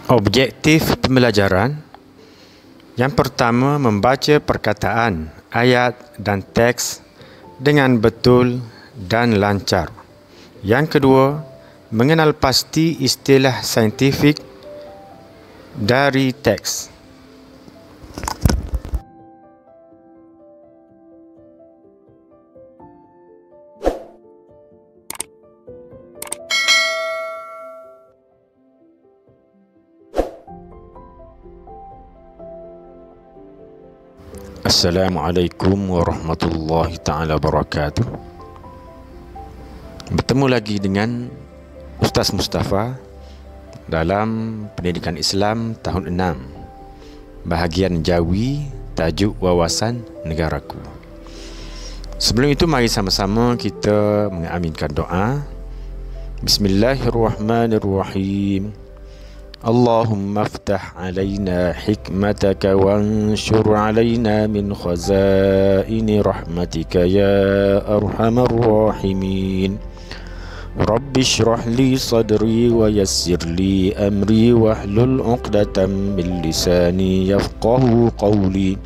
Objektif pembelajaran. Yang pertama, membaca perkataan, ayat dan teks dengan betul dan lancar. Yang kedua, mengenal pasti istilah saintifik dari teks. Assalamualaikum warahmatullahi ta'ala wabarakatuh. Bertemu lagi dengan Ustaz Mustafa dalam Pendidikan Islam tahun 6, bahagian Jawi, tajuk Wawasan Negaraku. Sebelum itu, mari sama-sama kita mengaminkan doa. Bismillahirrahmanirrahim. Allahumma aftah alaina hikmataka wanshur alaina min khazaini rahmatika ya arhamar rahimin. Rabbi shrah li sadri wa yassir li amri wahlul 'uqdatam min lisani yafqahu qawli.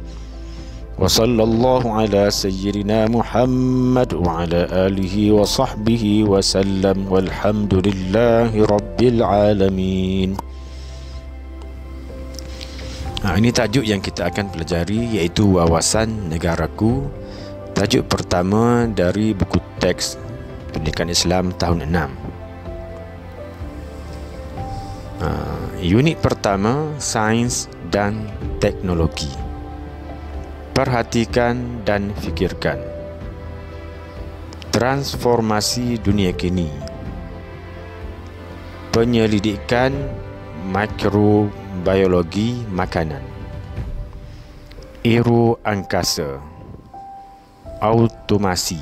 Wa sallallahu ala sayyidina Muhammad wa ala alihi wa sahbihi wa sallam walhamdulillahi rabbil alamin. Ini tajuk yang kita akan pelajari, iaitu Wawasan Negaraku. Tajuk pertama dari buku teks Pendidikan Islam tahun 6. Unit pertama, Sains dan Teknologi. Perhatikan dan fikirkan. Transformasi dunia kini. Penyelidikan mikrobiologi makanan. Aero angkasa. Automasi.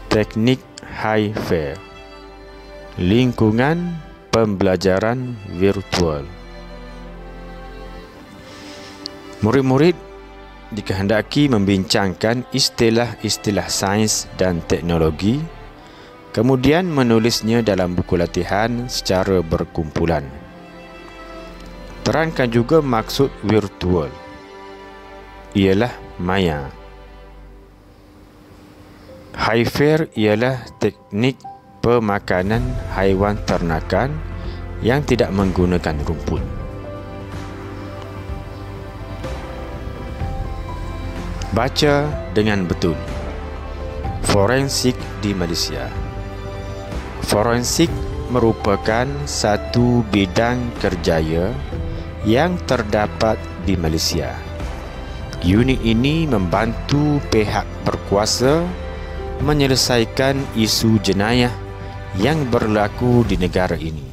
Teknik HiFi. Lingkungan pembelajaran virtual. Murid-murid dikehendaki membincangkan istilah-istilah sains dan teknologi, kemudian menulisnya dalam buku latihan secara berkumpulan. Terangkan juga maksud virtual, ialah maya. HiFi ialah teknik pemakanan haiwan ternakan yang tidak menggunakan rumput. Baca dengan betul. Forensik di Malaysia. Forensik merupakan satu bidang kerjaya yang terdapat di Malaysia. Unit ini membantu pihak berkuasa menyelesaikan isu jenayah yang berlaku di negara ini.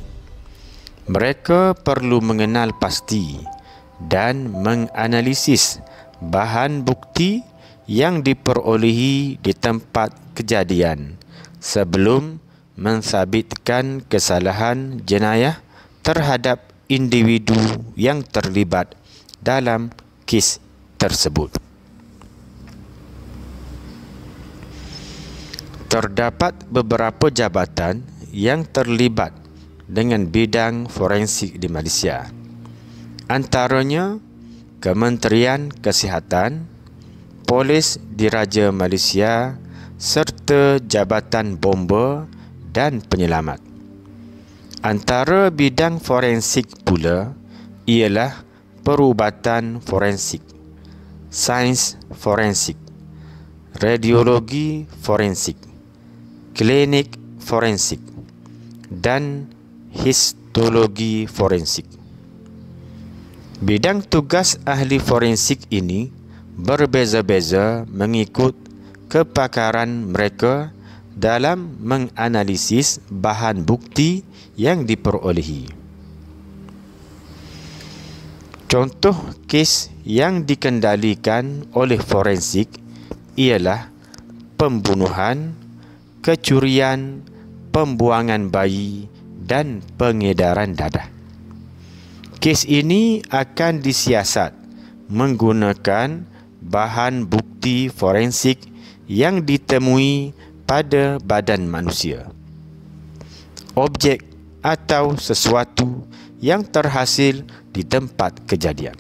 Mereka perlu mengenal pasti dan menganalisis bahan bukti yang diperolehi di tempat kejadian sebelum mensabitkan kesalahan jenayah terhadap individu yang terlibat dalam kes tersebut. Terdapat beberapa jabatan yang terlibat dengan bidang forensik di Malaysia. Antaranya Kementerian Kesihatan, Polis Diraja Malaysia serta Jabatan Bomba dan Penyelamat. Antara bidang forensik pula ialah perubatan forensik, sains forensik, radiologi forensik, klinik forensik, dan histologi forensik. Bidang tugas ahli forensik ini berbeza-beza mengikut kepakaran mereka dalam menganalisis bahan bukti yang diperolehi. Contoh kes yang dikendalikan oleh forensik ialah pembunuhan, kecurian, pembuangan bayi dan pengedaran dadah. Kes ini akan disiasat menggunakan bahan bukti forensik yang ditemui pada badan manusia. Objek atau sesuatu yang terhasil di tempat kejadian.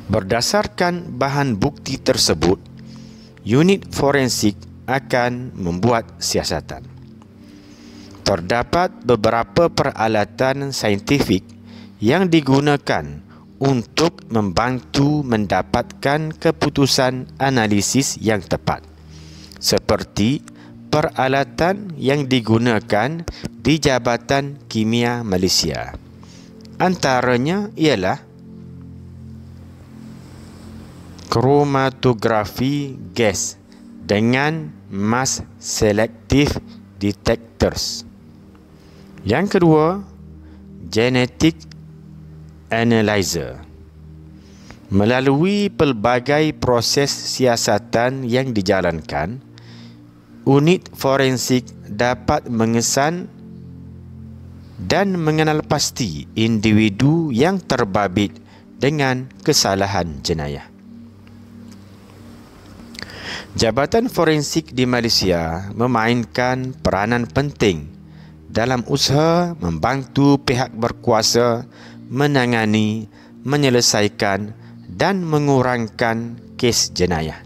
Berdasarkan bahan bukti tersebut, unit forensik akan membuat siasatan. Terdapat beberapa peralatan saintifik yang digunakan untuk membantu mendapatkan keputusan analisis yang tepat, seperti peralatan yang digunakan di Jabatan Kimia Malaysia. Antaranya ialah kromatografi gas dengan mass selective detectors. Yang kedua, genetic analyzer. Melalui pelbagai proses siasatan yang dijalankan, unit forensik dapat mengesan dan mengenal pasti individu yang terbabit dengan kesalahan jenayah. Jabatan Forensik di Malaysia memainkan peranan penting dalam usaha membantu pihak berkuasa menangani, menyelesaikan dan mengurangkan kes jenayah.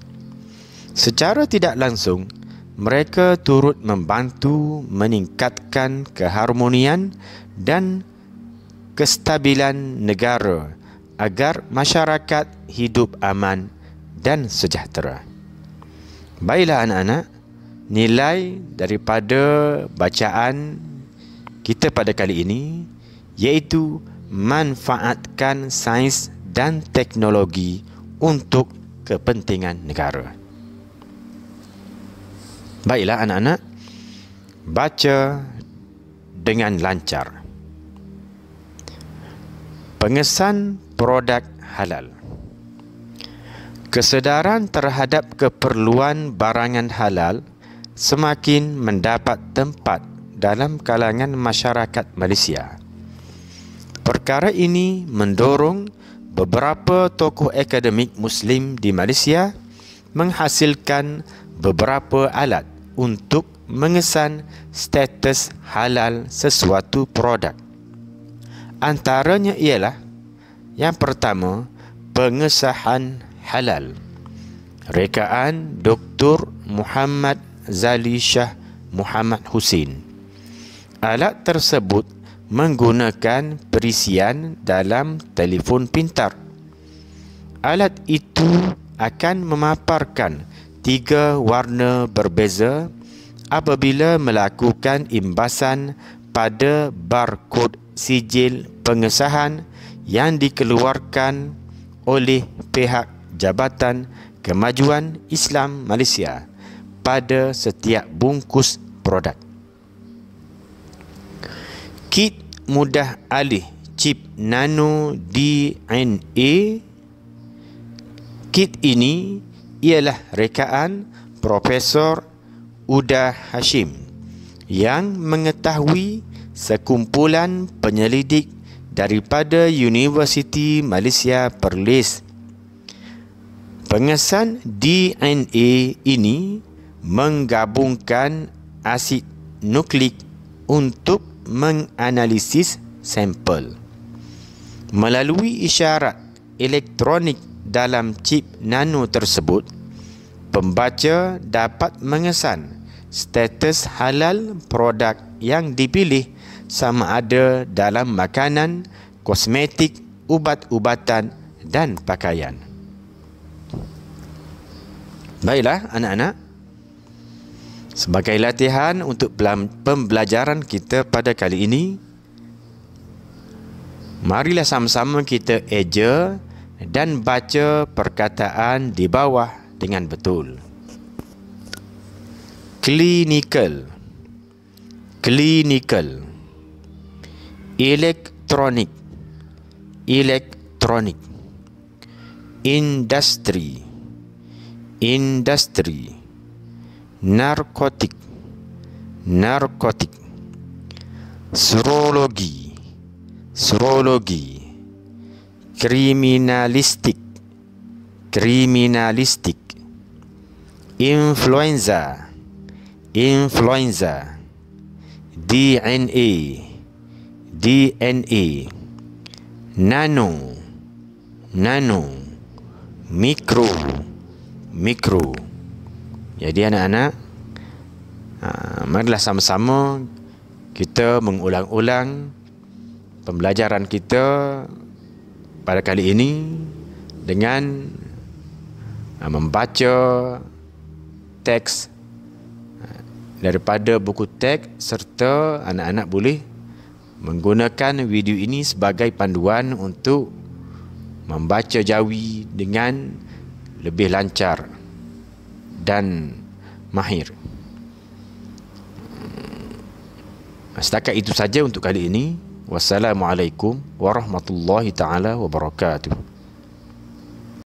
Secara tidak langsung, mereka turut membantu meningkatkan keharmonian dan kestabilan negara agar masyarakat hidup aman dan sejahtera. Baiklah anak-anak, nilai daripada bacaan kita pada kali ini iaitu manfaatkan sains dan teknologi untuk kepentingan negara. Baiklah anak-anak, baca dengan lancar. Pengesan produk halal. Kesedaran terhadap keperluan barangan halal semakin mendapat tempat dalam kalangan masyarakat Malaysia. Perkara ini mendorong beberapa tokoh akademik Muslim di Malaysia menghasilkan beberapa alat untuk mengesan status halal sesuatu produk. Antaranya ialah yang pertama, pengesahan halal. Rekaan Dr. Muhammad Zali Shah Muhammad Husin. Alat tersebut menggunakan perisian dalam telefon pintar. Alat itu akan memaparkan 3 warna berbeza apabila melakukan imbasan pada barkod sijil pengesahan yang dikeluarkan oleh pihak Jabatan Kemajuan Islam Malaysia pada setiap bungkus produk. Kit mudah alih chip nano DNA. Kit ini ialah rekaan Profesor Uda Hashim yang mengetahui sekumpulan penyelidik daripada Universiti Malaysia Perlis. Pengesan DNA ini menggabungkan asid nukleik untuk menganalisis sampel. Melalui isyarat elektronik dalam chip nano tersebut, pembaca dapat mengesan status halal produk yang dipilih sama ada dalam makanan, kosmetik, ubat-ubatan dan pakaian. Baiklah anak-anak, sebagai latihan untuk pembelajaran kita pada kali ini, marilah sama-sama kita eja dan baca perkataan di bawah dengan betul. Clinical, clinical. Elektronik, elektronik. Industry, industry. Narkotik, narkotik. Serologi, serologi. Kriminalistik, kriminalistik. Influenza, influenza. DNA, DNA, nano, nano, mikro, mikro. Jadi anak-anak, marilah sama-sama kita mengulang-ulang pembelajaran kita pada kali ini dengan membaca teks daripada buku teks, serta anak-anak boleh menggunakan video ini sebagai panduan untuk membaca Jawi dengan lebih lancar dan mahir. Setakat itu saja untuk kali ini. Wassalamualaikum warahmatullahi taala wabarakatuh.